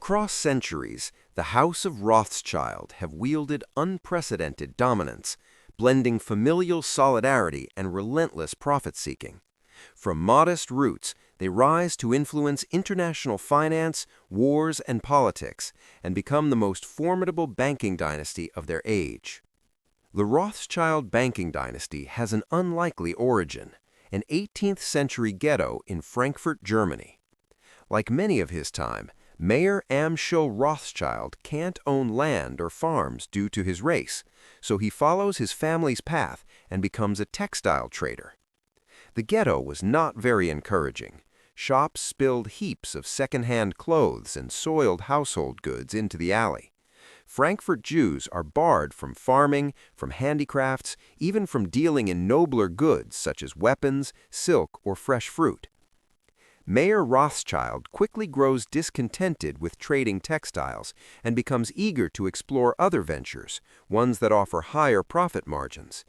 Across centuries, the House of Rothschild have wielded unprecedented dominance, blending familial solidarity and relentless profit-seeking. From modest roots, they rise to influence international finance, wars, and politics, and become the most formidable banking dynasty of their age. The Rothschild banking dynasty has an unlikely origin, an 18th-century ghetto in Frankfurt, Germany. Like many of his time, Mayer Amschel Rothschild can't own land or farms due to his race, so he follows his family's path and becomes a textile trader. The ghetto was not very encouraging. Shops spilled heaps of second-hand clothes and soiled household goods into the alley. Frankfurt Jews are barred from farming, from handicrafts, even from dealing in nobler goods such as weapons, silk, or fresh fruit. Mayer Rothschild quickly grows discontented with trading textiles and becomes eager to explore other ventures, ones that offer higher profit margins.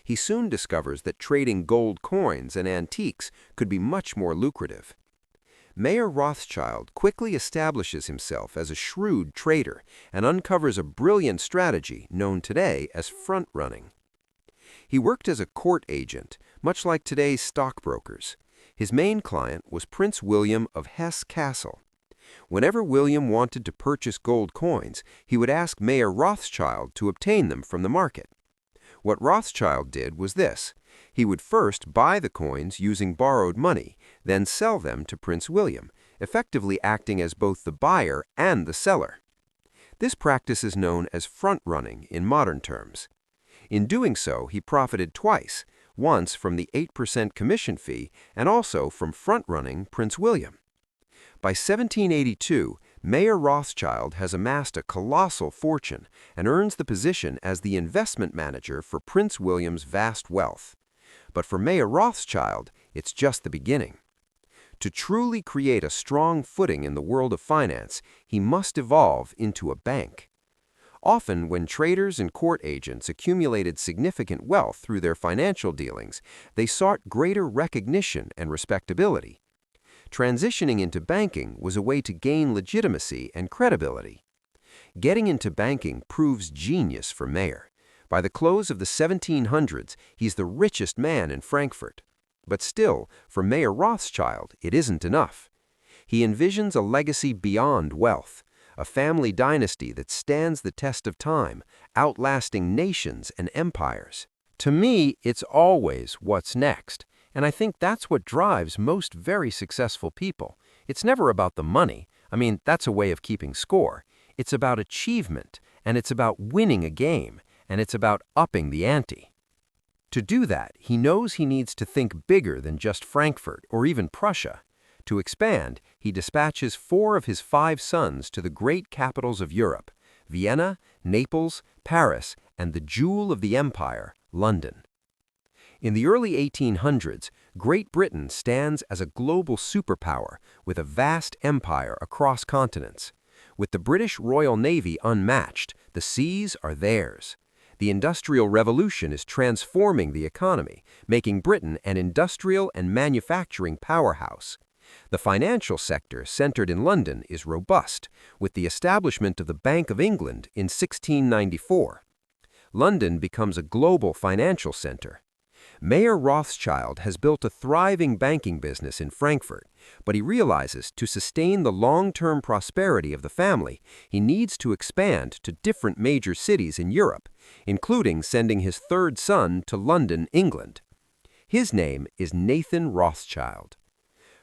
He soon discovers that trading gold coins and antiques could be much more lucrative. Mayer Rothschild quickly establishes himself as a shrewd trader and uncovers a brilliant strategy known today as front-running. He worked as a court agent, much like today's stockbrokers. His main client was Prince William of Hesse-Kassel. Whenever William wanted to purchase gold coins, he would ask Mayer Rothschild to obtain them from the market. What Rothschild did was this. He would first buy the coins using borrowed money, then sell them to Prince William, effectively acting as both the buyer and the seller. This practice is known as front-running in modern terms. In doing so, he profited twice, once from the 8% commission fee and also from front-running Prince William. By 1782, Mayer Rothschild has amassed a colossal fortune and earns the position as the investment manager for Prince William's vast wealth. But for Mayer Rothschild, it's just the beginning. To truly create a strong footing in the world of finance, he must evolve into a bank. Often, when traders and court agents accumulated significant wealth through their financial dealings, they sought greater recognition and respectability. Transitioning into banking was a way to gain legitimacy and credibility. Getting into banking proves genius for Mayer. By the close of the 1700s, he's the richest man in Frankfurt. But still, for Mayer Rothschild, it isn't enough. He envisions a legacy beyond wealth, a family dynasty that stands the test of time, outlasting nations and empires. To me, it's always what's next, and I think that's what drives most very successful people. It's never about the money. I mean, that's a way of keeping score. It's about achievement, and it's about winning a game, and it's about upping the ante. To do that, he knows he needs to think bigger than just Frankfurt or even Prussia. To expand, he dispatches 4 of his 5 sons to the great capitals of Europe, Vienna, Naples, Paris, and the jewel of the empire, London. In the early 1800s, Great Britain stands as a global superpower with a vast empire across continents. With the British Royal Navy unmatched, the seas are theirs. The Industrial Revolution is transforming the economy, making Britain an industrial and manufacturing powerhouse. The financial sector centered in London is robust, with the establishment of the Bank of England in 1694. London becomes a global financial center. Mayer Rothschild has built a thriving banking business in Frankfurt, but he realizes to sustain the long-term prosperity of the family, he needs to expand to different major cities in Europe, including sending his 3rd son to London, England. His name is Nathan Rothschild.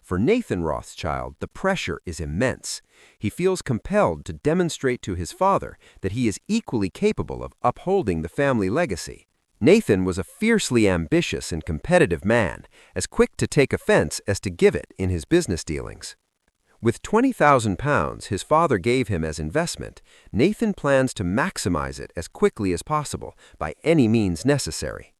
For Nathan Rothschild, the pressure is immense. He feels compelled to demonstrate to his father that he is equally capable of upholding the family legacy. Nathan was a fiercely ambitious and competitive man, as quick to take offense as to give it in his business dealings. With £20,000 his father gave him as investment, Nathan plans to maximize it as quickly as possible by any means necessary.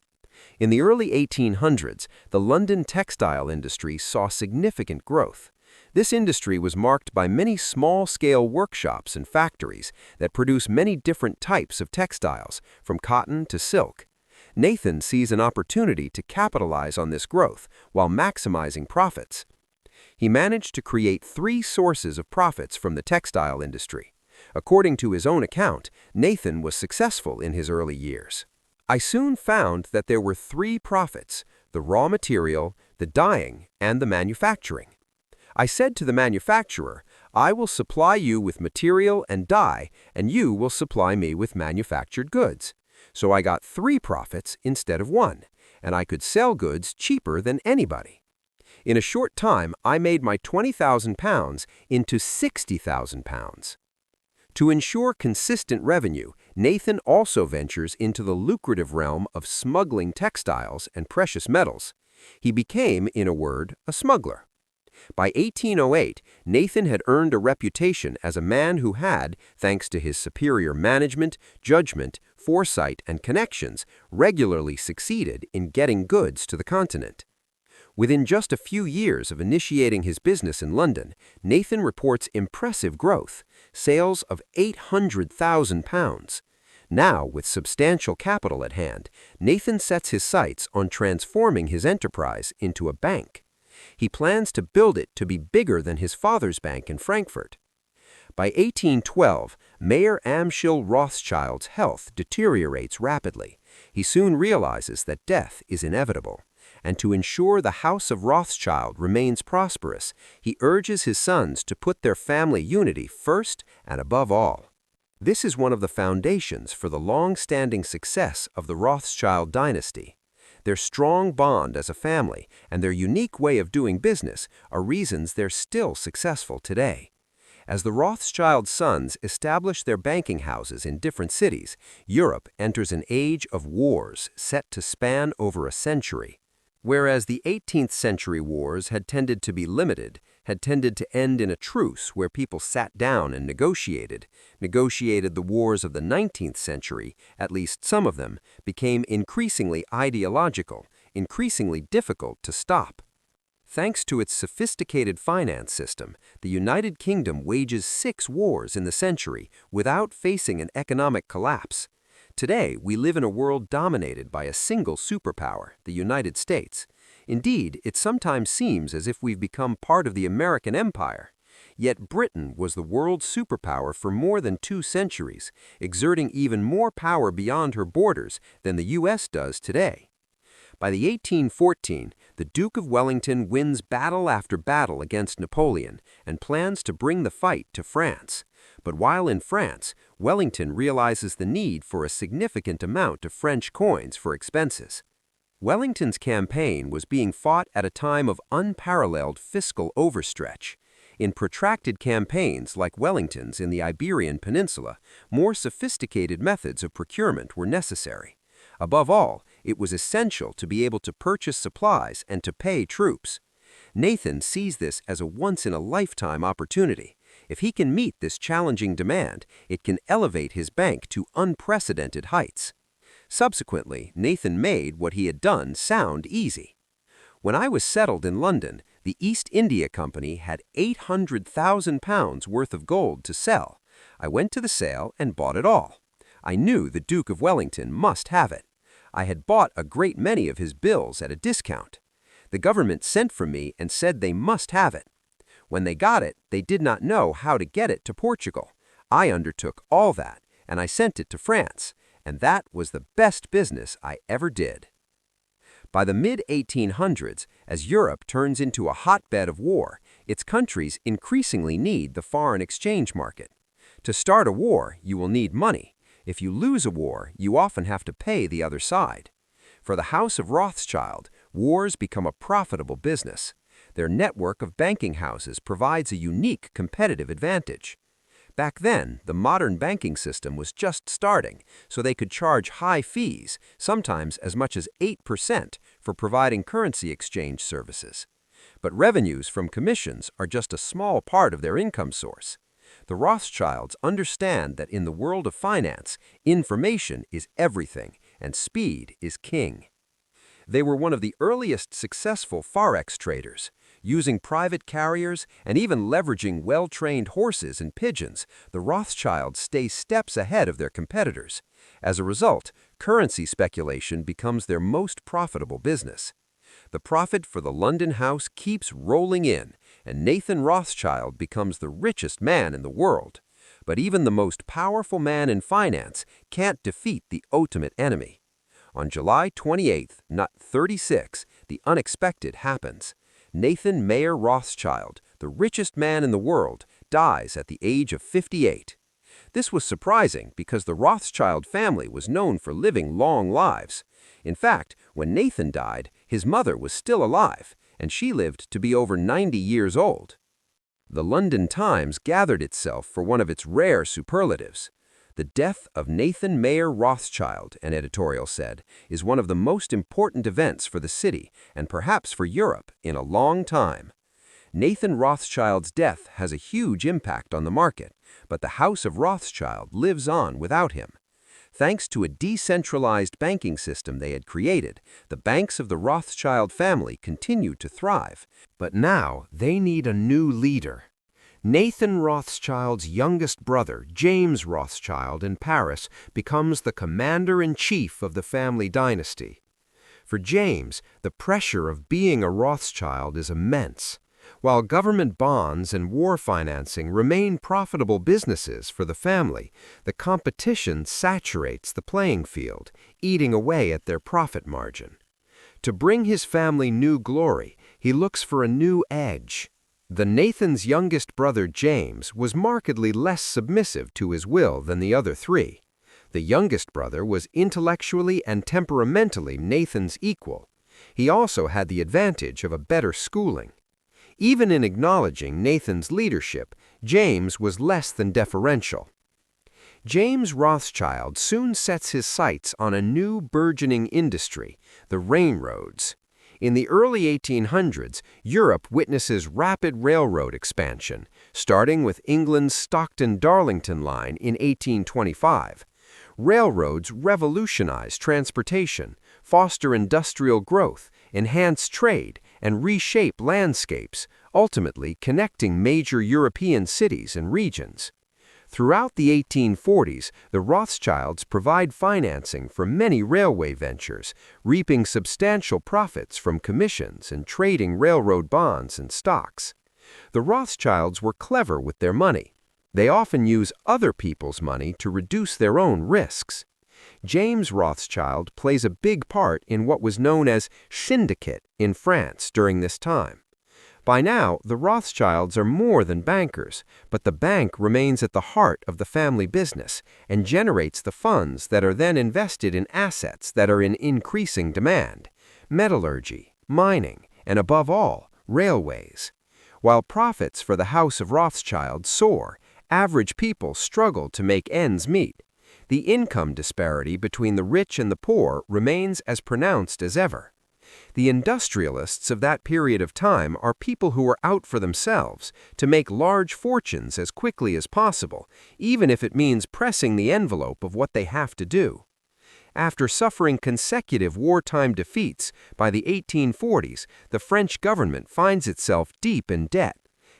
In the early 1800s, the London textile industry saw significant growth. This industry was marked by many small-scale workshops and factories that produce many different types of textiles, from cotton to silk. Nathan sees an opportunity to capitalize on this growth while maximizing profits. He managed to create three sources of profits from the textile industry. According to his own account, Nathan was successful in his early years. I soon found that there were three profits: the raw material, the dyeing, and the manufacturing. I said to the manufacturer, "I will supply you with material and dye, and you will supply me with manufactured goods." So I got three profits instead of one, and I could sell goods cheaper than anybody. In a short time, I made my £20,000 into £60,000. To ensure consistent revenue, Nathan also ventures into the lucrative realm of smuggling textiles and precious metals. He became, in a word, a smuggler. By 1808, Nathan had earned a reputation as a man who had, thanks to his superior management, judgment, foresight, and connections, regularly succeeded in getting goods to the continent. Within just a few years of initiating his business in London, Nathan reports impressive growth, sales of £800,000. Now, with substantial capital at hand, Nathan sets his sights on transforming his enterprise into a bank. He plans to build it to be bigger than his father's bank in Frankfurt. By 1812, Mayer Amschel Rothschild's health deteriorates rapidly. He soon realizes that death is inevitable. And to ensure the House of Rothschild remains prosperous, he urges his sons to put their family unity first and above all. This is one of the foundations for the long-standing success of the Rothschild dynasty. Their strong bond as a family and their unique way of doing business are reasons they're still successful today. As the Rothschild sons establish their banking houses in different cities, Europe enters an age of wars set to span over a century. Whereas the 18th century wars had tended to be limited, had tended to end in a truce where people sat down and negotiated, the wars of the 19th century, at least some of them, became increasingly ideological, increasingly difficult to stop. Thanks to its sophisticated finance system, the United Kingdom wages 6 wars in the century without facing an economic collapse. Today, we live in a world dominated by a single superpower, the United States. Indeed, it sometimes seems as if we've become part of the American empire. Yet Britain was the world's superpower for more than 2 centuries, exerting even more power beyond her borders than the U.S. does today. By the 1814, the Duke of Wellington wins battle after battle against Napoleon and plans to bring the fight to France. But while in France, Wellington realizes the need for a significant amount of French coins for expenses. Wellington's campaign was being fought at a time of unparalleled fiscal overstretch. In protracted campaigns like Wellington's in the Iberian Peninsula, more sophisticated methods of procurement were necessary. Above all, it was essential to be able to purchase supplies and to pay troops. Nathan sees this as a once-in-a-lifetime opportunity. If he can meet this challenging demand, it can elevate his bank to unprecedented heights. Subsequently, Nathan made what he had done sound easy. When I was settled in London, the East India Company had £800,000 worth of gold to sell. I went to the sale and bought it all. I knew the Duke of Wellington must have it. I had bought a great many of his bills at a discount. The government sent for me and said they must have it. When they got it, they did not know how to get it to Portugal. I undertook all that, and I sent it to France, and that was the best business I ever did. By the mid-1800s, as Europe turns into a hotbed of war, its countries increasingly need the foreign exchange market. To start a war, you will need money. If you lose a war, you often have to pay the other side. For the House of Rothschild, wars become a profitable business. Their network of banking houses provides a unique competitive advantage. Back then, the modern banking system was just starting, so they could charge high fees, sometimes as much as 8%, for providing currency exchange services. But revenues from commissions are just a small part of their income source. The Rothschilds understand that in the world of finance, information is everything, and speed is king. They were one of the earliest successful forex traders. Using private carriers and even leveraging well-trained horses and pigeons, the Rothschilds stay steps ahead of their competitors. As a result, currency speculation becomes their most profitable business. The profit for the London house keeps rolling in, and Nathan Rothschild becomes the richest man in the world. But even the most powerful man in finance can't defeat the ultimate enemy. On July 28, 36, the unexpected happens. Nathan Mayer Rothschild, the richest man in the world, dies at the age of 58. This was surprising because the Rothschild family was known for living long lives. In fact, when Nathan died, his mother was still alive, and she lived to be over 90 years old. The London Times gathered itself for one of its rare superlatives. The death of Nathan Mayer Rothschild, an editorial said, is one of the most important events for the city and perhaps for Europe in a long time. Nathan Rothschild's death has a huge impact on the market, but the House of Rothschild lives on without him. Thanks to a decentralized banking system they had created, the banks of the Rothschild family continued to thrive. But now they need a new leader. Nathan Rothschild's youngest brother, James Rothschild, in Paris, becomes the commander-in-chief of the family dynasty. For James, the pressure of being a Rothschild is immense. While government bonds and war financing remain profitable businesses for the family, the competition saturates the playing field, eating away at their profit margin. To bring his family new glory, he looks for a new edge. Nathan's youngest brother, James, was markedly less submissive to his will than the other three. The youngest brother was intellectually and temperamentally Nathan's equal. He also had the advantage of a better schooling. Even in acknowledging Nathan's leadership, James was less than deferential. James Rothschild soon sets his sights on a new burgeoning industry, the railroads. In the early 1800s, Europe witnesses rapid railroad expansion, starting with England's Stockton-Darlington line in 1825. Railroads revolutionize transportation, foster industrial growth, enhance trade, and reshape landscapes, ultimately connecting major European cities and regions. Throughout the 1840s, the Rothschilds provide financing for many railway ventures, reaping substantial profits from commissions and trading railroad bonds and stocks. The Rothschilds were clever with their money. They often use other people's money to reduce their own risks. James Rothschild plays a big part in what was known as syndicate in France during this time. By now, the Rothschilds are more than bankers, but the bank remains at the heart of the family business and generates the funds that are then invested in assets that are in increasing demand: metallurgy, mining, and above all, railways. While profits for the House of Rothschild soar, average people struggle to make ends meet. The income disparity between the rich and the poor remains as pronounced as ever. The industrialists of that period of time are people who are out for themselves, to make large fortunes as quickly as possible, even if it means pressing the envelope of what they have to do. After suffering consecutive wartime defeats, by the 1840s, the French government finds itself deep in debt,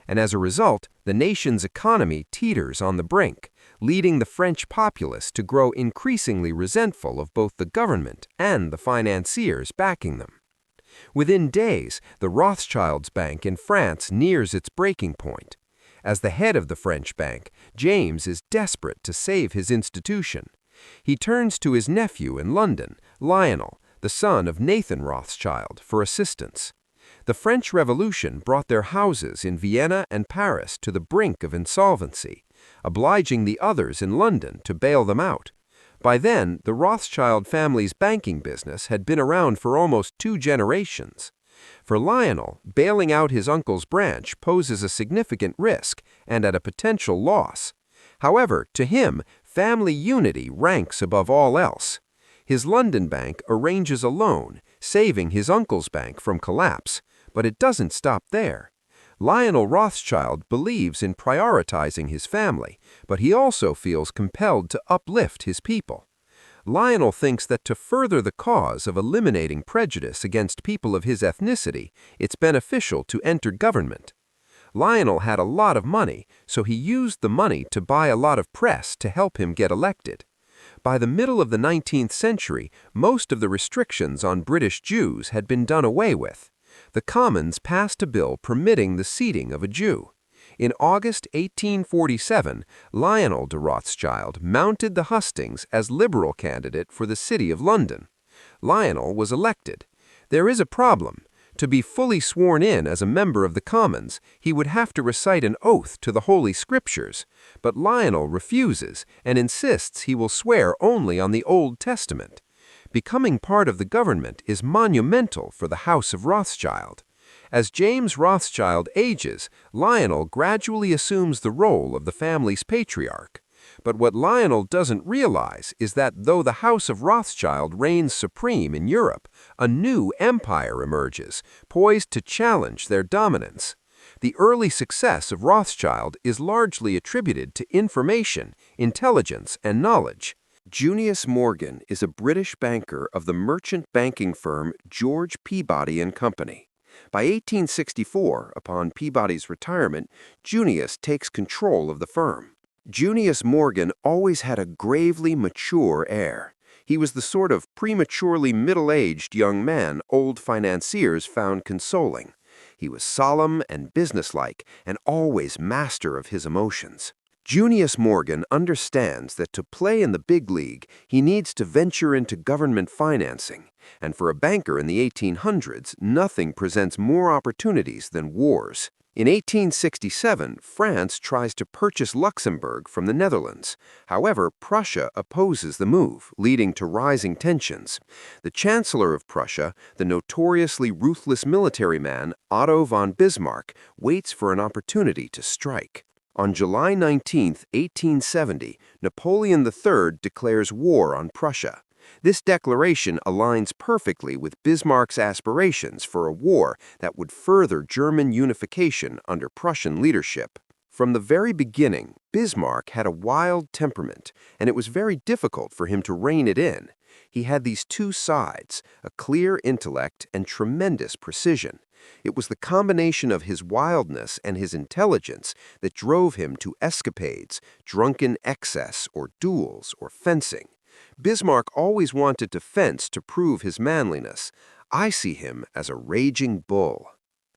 and as a result, the nation's economy teeters on the brink, leading the French populace to grow increasingly resentful of both the government and the financiers backing them. Within days, the Rothschilds' bank in France nears its breaking point. As the head of the French bank, James is desperate to save his institution. He turns to his nephew in London, Lionel, the son of Nathan Rothschild, for assistance. The French Revolution brought their houses in Vienna and Paris to the brink of insolvency, obliging the others in London to bail them out. By then, the Rothschild family's banking business had been around for almost 2 generations. For Lionel, bailing out his uncle's branch poses a significant risk and at a potential loss. However, to him, family unity ranks above all else. His London bank arranges a loan, saving his uncle's bank from collapse, but it doesn't stop there. Lionel Rothschild believes in prioritizing his family, but he also feels compelled to uplift his people. Lionel thinks that to further the cause of eliminating prejudice against people of his ethnicity, it's beneficial to enter government. Lionel had a lot of money, so he used the money to buy a lot of press to help him get elected. By the middle of the 19th century, most of the restrictions on British Jews had been done away with. the Commons passed a bill permitting the seating of a Jew. In August 1847, Lionel de Rothschild mounted the hustings as Liberal candidate for the City of London. Lionel was elected. There is a problem. To be fully sworn in as a member of the Commons, he would have to recite an oath to the Holy Scriptures, but Lionel refuses and insists he will swear only on the Old Testament. Becoming part of the government is monumental for the House of Rothschild. As James Rothschild ages, Lionel gradually assumes the role of the family's patriarch. But what Lionel doesn't realize is that though the House of Rothschild reigns supreme in Europe, a new empire emerges, poised to challenge their dominance. The early success of Rothschild is largely attributed to information, intelligence, and knowledge. Junius Morgan is a British banker of the merchant banking firm George Peabody and Company. By 1864, upon Peabody's retirement, Junius takes control of the firm. Junius Morgan always had a gravely mature air. He was the sort of prematurely middle-aged young man old financiers found consoling. He was solemn and businesslike and always master of his emotions. Junius Morgan understands that to play in the big league, he needs to venture into government financing, and for a banker in the 1800s, nothing presents more opportunities than wars. In 1867, France tries to purchase Luxembourg from the Netherlands. However, Prussia opposes the move, leading to rising tensions. The Chancellor of Prussia, the notoriously ruthless military man Otto von Bismarck, waits for an opportunity to strike. On July 19, 1870, Napoleon III declares war on Prussia. This declaration aligns perfectly with Bismarck's aspirations for a war that would further German unification under Prussian leadership. From the very beginning, Bismarck had a wild temperament, and it was very difficult for him to rein it in. He had these two sides, a clear intellect and tremendous precision. It was the combination of his wildness and his intelligence that drove him to escapades, drunken excess, or duels, or fencing. Bismarck always wanted to fence to prove his manliness. I see him as a raging bull.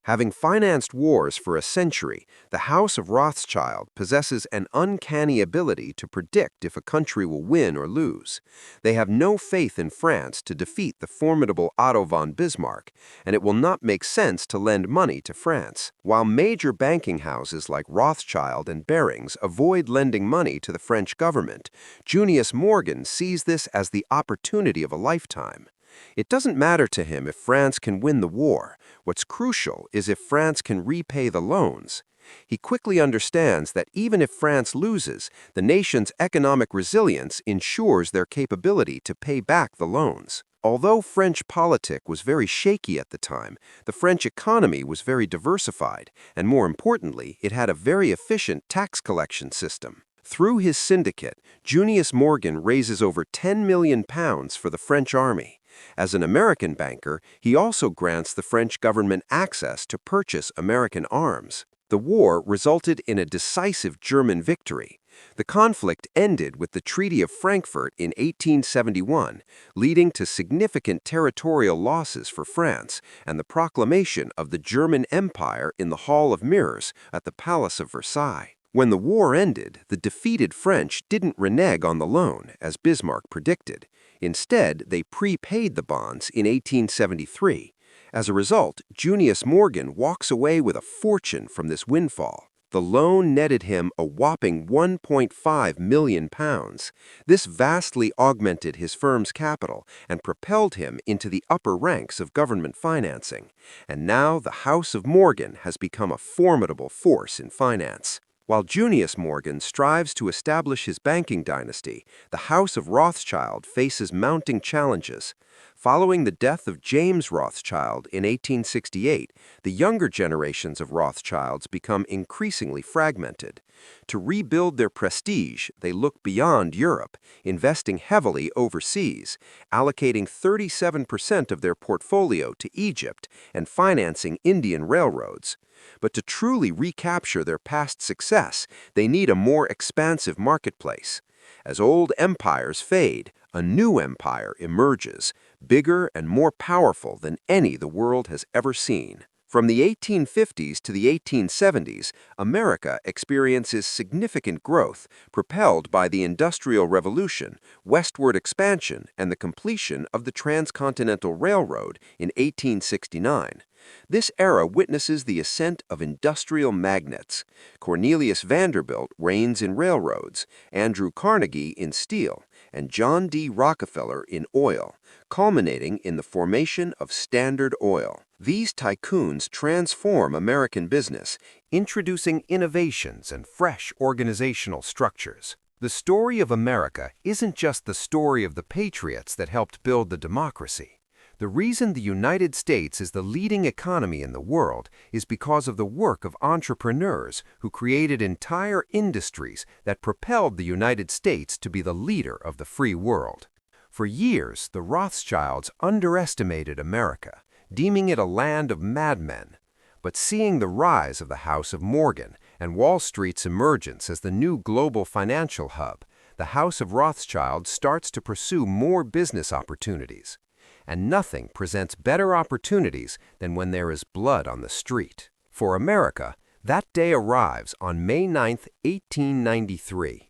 Having financed wars for a century, the House of Rothschild possesses an uncanny ability to predict if a country will win or lose. They have no faith in France to defeat the formidable Otto von Bismarck, and it will not make sense to lend money to France. While major banking houses like Rothschild and Barings avoid lending money to the French government, Junius Morgan sees this as the opportunity of a lifetime. It doesn't matter to him if France can win the war. What's crucial is if France can repay the loans. He quickly understands that even if France loses, the nation's economic resilience ensures their capability to pay back the loans. Although French politics was very shaky at the time, the French economy was very diversified, and more importantly, it had a very efficient tax collection system. Through his syndicate, Junius Morgan raises over £10 million for the French army. As an American banker, he also grants the French government access to purchase American arms. The war resulted in a decisive German victory. The conflict ended with the Treaty of Frankfurt in 1871, leading to significant territorial losses for France and the proclamation of the German Empire in the Hall of Mirrors at the Palace of Versailles. When the war ended, the defeated French didn't renege on the loan, as Bismarck predicted. Instead, they prepaid the bonds in 1873. As a result, Junius Morgan walks away with a fortune from this windfall. The loan netted him a whopping £1.5 million. This vastly augmented his firm's capital and propelled him into the upper ranks of government financing. And now the House of Morgan has become a formidable force in finance. While Junius Morgan strives to establish his banking dynasty, the House of Rothschild faces mounting challenges. Following the death of James Rothschild in 1868, the younger generations of Rothschilds become increasingly fragmented. To rebuild their prestige, they look beyond Europe, investing heavily overseas, allocating 37% of their portfolio to Egypt and financing Indian railroads. But to truly recapture their past success, they need a more expansive marketplace. As old empires fade, a new empire emerges, bigger and more powerful than any the world has ever seen. From the 1850s to the 1870s, America experiences significant growth, propelled by the Industrial Revolution, westward expansion, and the completion of the Transcontinental Railroad in 1869. This era witnesses the ascent of industrial magnates. Cornelius Vanderbilt reigns in railroads, Andrew Carnegie in steel, and John D. Rockefeller in oil, culminating in the formation of Standard Oil. These tycoons transform American business, introducing innovations and fresh organizational structures. The story of America isn't just the story of the patriots that helped build the democracy. The reason the United States is the leading economy in the world is because of the work of entrepreneurs who created entire industries that propelled the United States to be the leader of the free world. For years, the Rothschilds underestimated America, deeming it a land of madmen. But seeing the rise of the House of Morgan and Wall Street's emergence as the new global financial hub, the House of Rothschild starts to pursue more business opportunities. And nothing presents better opportunities than when there is blood on the street. For America, that day arrives on May 9, 1893.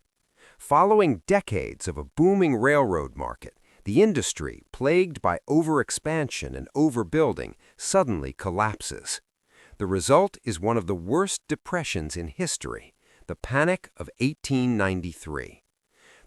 Following decades of a booming railroad market, the industry, plagued by overexpansion and overbuilding, suddenly collapses. The result is one of the worst depressions in history, the Panic of 1893.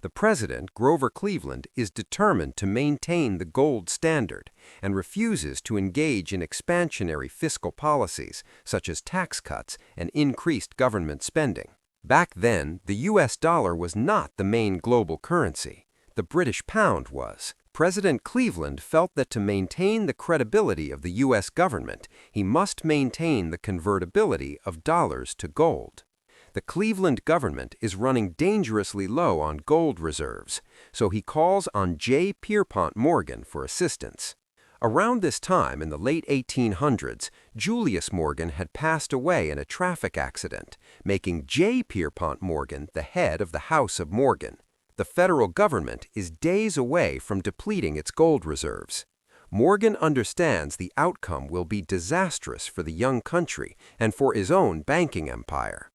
The president, Grover Cleveland, is determined to maintain the gold standard and refuses to engage in expansionary fiscal policies such as tax cuts and increased government spending. Back then, the U.S. dollar was not the main global currency. The British pound was. President Cleveland felt that to maintain the credibility of the U.S. government, he must maintain the convertibility of dollars to gold. The Cleveland government is running dangerously low on gold reserves, so he calls on J. Pierpont Morgan for assistance. Around this time in the late 1800s, Julius Morgan had passed away in a traffic accident, making J. Pierpont Morgan the head of the House of Morgan. The federal government is days away from depleting its gold reserves. Morgan understands the outcome will be disastrous for the young country and for his own banking empire.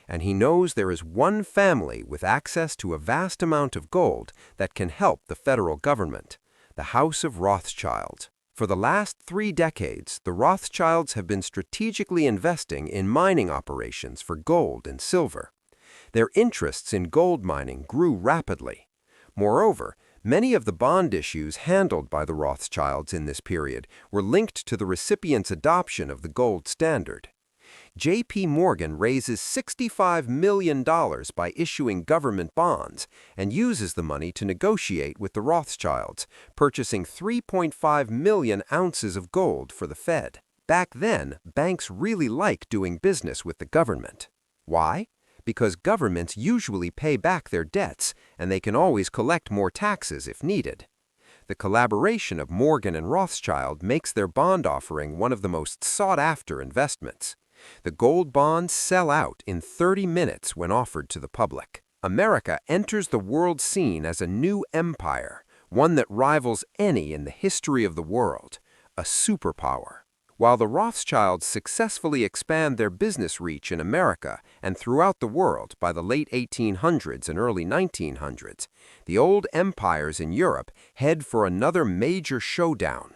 And he knows there is one family with access to a vast amount of gold that can help the federal government, the House of Rothschild. For the last 3 decades, the Rothschilds have been strategically investing in mining operations for gold and silver. Their interests in gold mining grew rapidly. Moreover, many of the bond issues handled by the Rothschilds in this period were linked to the recipient's adoption of the gold standard. J.P. Morgan raises $65 million by issuing government bonds and uses the money to negotiate with the Rothschilds, purchasing 3.5 million ounces of gold for the Fed. Back then, banks really like doing business with the government. Why? Because governments usually pay back their debts, and they can always collect more taxes if needed. The collaboration of Morgan and Rothschild makes their bond offering one of the most sought-after investments. The gold bonds sell out in 30 minutes when offered to the public. America enters the world scene as a new empire, one that rivals any in the history of the world, a superpower. While the Rothschilds successfully expand their business reach in America and throughout the world by the late 1800s and early 1900s, the old empires in Europe head for another major showdown.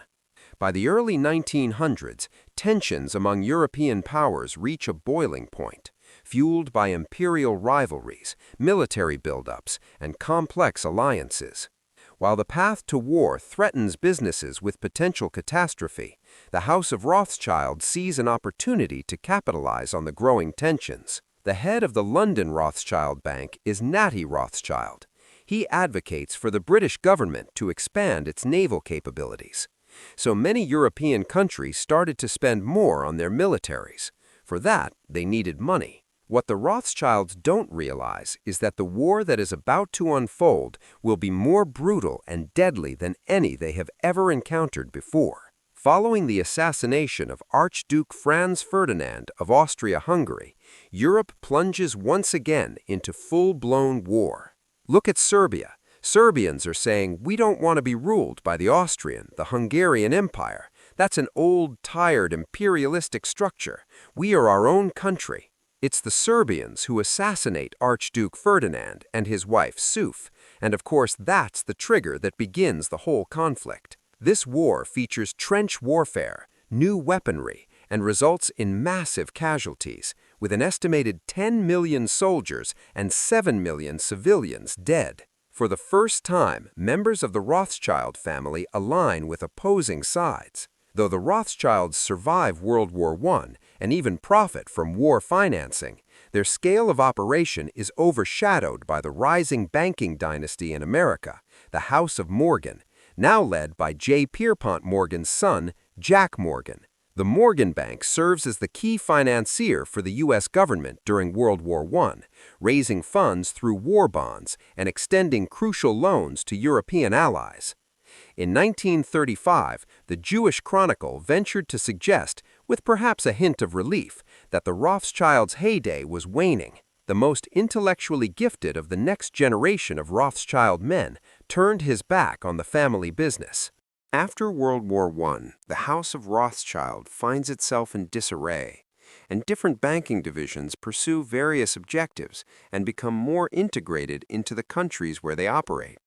By the early 1900s, tensions among European powers reach a boiling point, fueled by imperial rivalries, military buildups, and complex alliances. While the path to war threatens businesses with potential catastrophe, the House of Rothschild sees an opportunity to capitalize on the growing tensions. The head of the London Rothschild Bank is Nathan Rothschild. He advocates for the British government to expand its naval capabilities. So many European countries started to spend more on their militaries. For that, they needed money. What the Rothschilds don't realize is that the war that is about to unfold will be more brutal and deadly than any they have ever encountered before. Following the assassination of Archduke Franz Ferdinand of Austria-Hungary, Europe plunges once again into full-blown war. Look at Serbia. Serbians are saying, we don't want to be ruled by the Austrian, the Hungarian Empire. That's an old, tired, imperialistic structure. We are our own country. It's the Serbians who assassinate Archduke Ferdinand and his wife Suf, and of course that's the trigger that begins the whole conflict. This war features trench warfare, new weaponry, and results in massive casualties, with an estimated 10 million soldiers and 7 million civilians dead. For the first time, members of the Rothschild family align with opposing sides. Though the Rothschilds survive World War I and even profit from war financing, their scale of operation is overshadowed by the rising banking dynasty in America, the House of Morgan, now led by J. Pierpont Morgan's son, Jack Morgan. The Morgan Bank serves as the key financier for the U.S. government during World War I, raising funds through war bonds and extending crucial loans to European allies. In 1935, the Jewish Chronicle ventured to suggest, with perhaps a hint of relief, that the Rothschilds' heyday was waning. The most intellectually gifted of the next generation of Rothschild men turned his back on the family business. After World War I, the House of Rothschild finds itself in disarray, and different banking divisions pursue various objectives and become more integrated into the countries where they operate.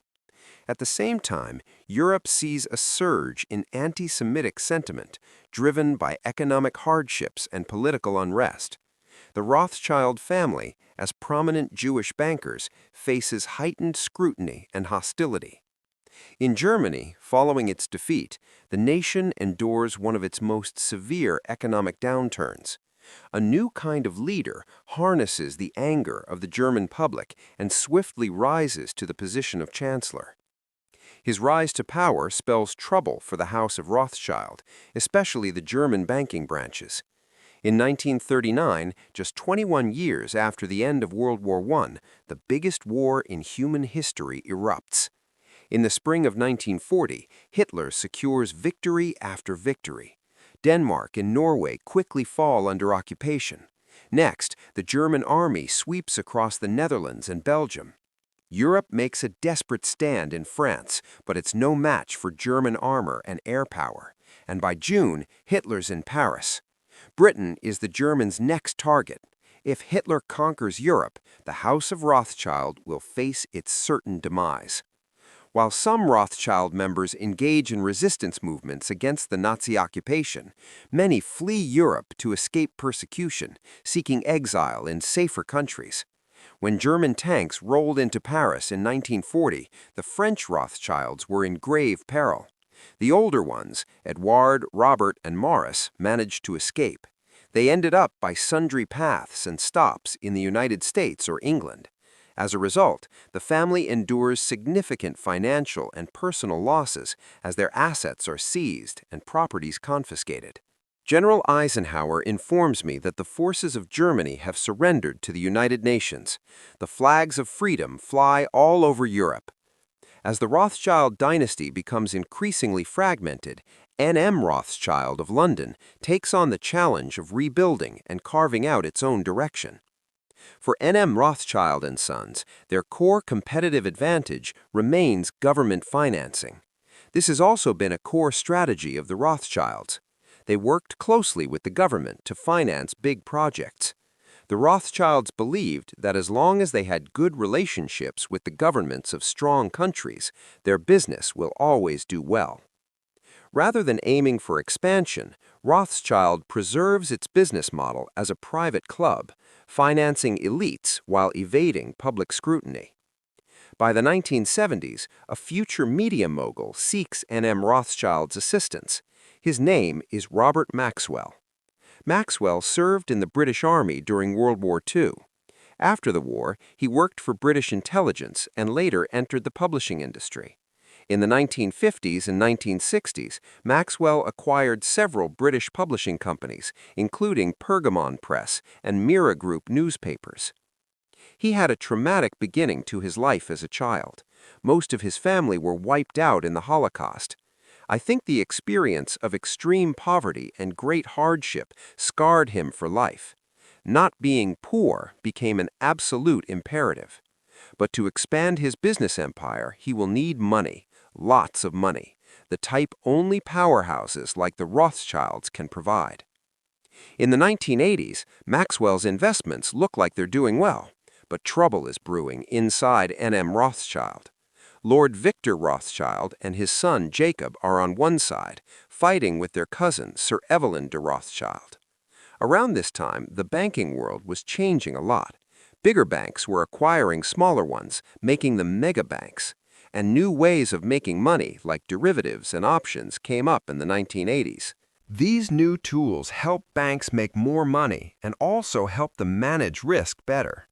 At the same time, Europe sees a surge in anti-Semitic sentiment driven by economic hardships and political unrest. The Rothschild family, as prominent Jewish bankers, faces heightened scrutiny and hostility. In Germany, following its defeat, the nation endures one of its most severe economic downturns. A new kind of leader harnesses the anger of the German public and swiftly rises to the position of chancellor. His rise to power spells trouble for the House of Rothschild, especially the German banking branches. In 1939, just 21 years after the end of World War I, the biggest war in human history erupts. In the spring of 1940, Hitler secures victory after victory. Denmark and Norway quickly fall under occupation. Next, the German army sweeps across the Netherlands and Belgium. Europe makes a desperate stand in France, but it's no match for German armor and air power. And by June, Hitler's in Paris. Britain is the Germans' next target. If Hitler conquers Europe, the House of Rothschild will face its certain demise. While some Rothschild members engage in resistance movements against the Nazi occupation, many flee Europe to escape persecution, seeking exile in safer countries. When German tanks rolled into Paris in 1940, the French Rothschilds were in grave peril. The older ones, Edouard, Robert, and Maurice, managed to escape. They ended up by sundry paths and stops in the United States or England. As a result, the family endures significant financial and personal losses as their assets are seized and properties confiscated. General Eisenhower informs me that the forces of Germany have surrendered to the United Nations. The flags of freedom fly all over Europe. As the Rothschild dynasty becomes increasingly fragmented, N.M. Rothschild of London takes on the challenge of rebuilding and carving out its own direction. For N.M. Rothschild and Sons, their core competitive advantage remains government financing. This has also been a core strategy of the Rothschilds. They worked closely with the government to finance big projects. The Rothschilds believed that as long as they had good relationships with the governments of strong countries, their business will always do well. Rather than aiming for expansion, Rothschild preserves its business model as a private club, financing elites while evading public scrutiny. By the 1970s, a future media mogul seeks N.M. Rothschild's assistance. His name is Robert Maxwell. Maxwell served in the British Army during World War II. After the war, he worked for British intelligence and later entered the publishing industry. In the 1950s and 1960s, Maxwell acquired several British publishing companies, including Pergamon Press and Mira Group newspapers. He had a traumatic beginning to his life as a child. Most of his family were wiped out in the Holocaust. I think the experience of extreme poverty and great hardship scarred him for life. Not being poor became an absolute imperative. But to expand his business empire, he will need money, lots of money, the type only powerhouses like the Rothschilds can provide. In the 1980s, Maxwell's investments look like they're doing well, but trouble is brewing inside N.M. Rothschild. Lord Victor Rothschild and his son Jacob are on one side, fighting with their cousin Sir Evelyn de Rothschild. Around this time, the banking world was changing a lot. Bigger banks were acquiring smaller ones, making them mega banks. And new ways of making money, like derivatives and options, came up in the 1980s. These new tools help banks make more money and also help them manage risk better.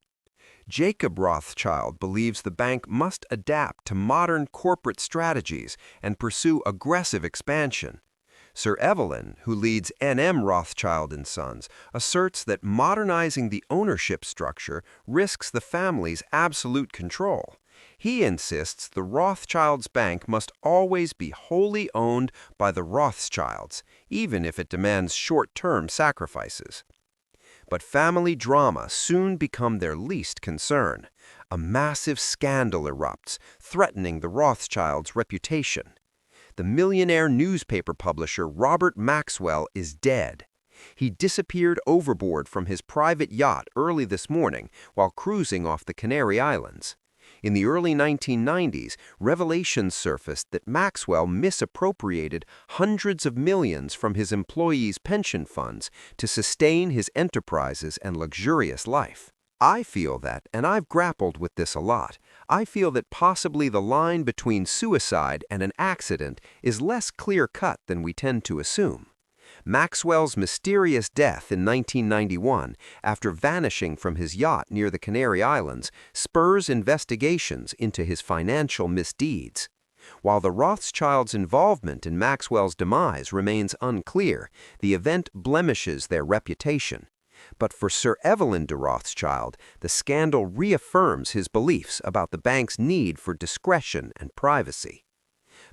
Jacob Rothschild believes the bank must adapt to modern corporate strategies and pursue aggressive expansion. Sir Evelyn, who leads N.M. Rothschild & Sons, asserts that modernizing the ownership structure risks the family's absolute control. He insists the Rothschilds' bank must always be wholly owned by the Rothschilds, even if it demands short-term sacrifices. But family drama soon become their least concern. A massive scandal erupts, threatening the Rothschilds' reputation. The millionaire newspaper publisher Robert Maxwell is dead. He disappeared overboard from his private yacht early this morning while cruising off the Canary Islands. In the early 1990s, revelations surfaced that Maxwell misappropriated hundreds of millions from his employees' pension funds to sustain his enterprises and luxurious life. I feel that, and I've grappled with this a lot, I feel that possibly the line between suicide and an accident is less clear-cut than we tend to assume. Maxwell's mysterious death in 1991, after vanishing from his yacht near the Canary Islands, spurs investigations into his financial misdeeds. While the Rothschilds' involvement in Maxwell's demise remains unclear, the event blemishes their reputation. But for Sir Evelyn de Rothschild, the scandal reaffirms his beliefs about the bank's need for discretion and privacy.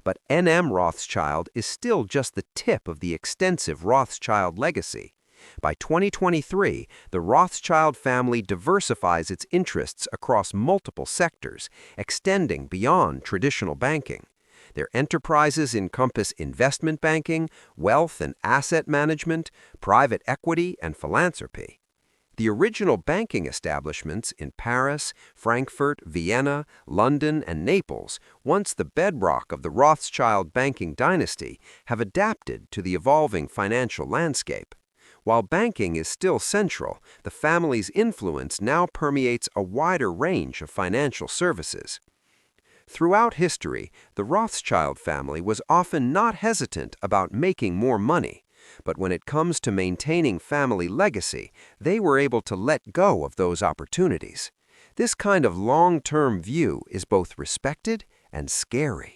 But N.M. Rothschild is still just the tip of the extensive Rothschild legacy. By 2023, the Rothschild family diversifies its interests across multiple sectors, extending beyond traditional banking. Their enterprises encompass investment banking, wealth and asset management, private equity, and philanthropy. The original banking establishments in Paris, Frankfurt, Vienna, London, and Naples, once the bedrock of the Rothschild banking dynasty, have adapted to the evolving financial landscape. While banking is still central, the family's influence now permeates a wider range of financial services. Throughout history, the Rothschild family was often not hesitant about making more money. But when it comes to maintaining family legacy, they were able to let go of those opportunities. This kind of long-term view is both respected and scary.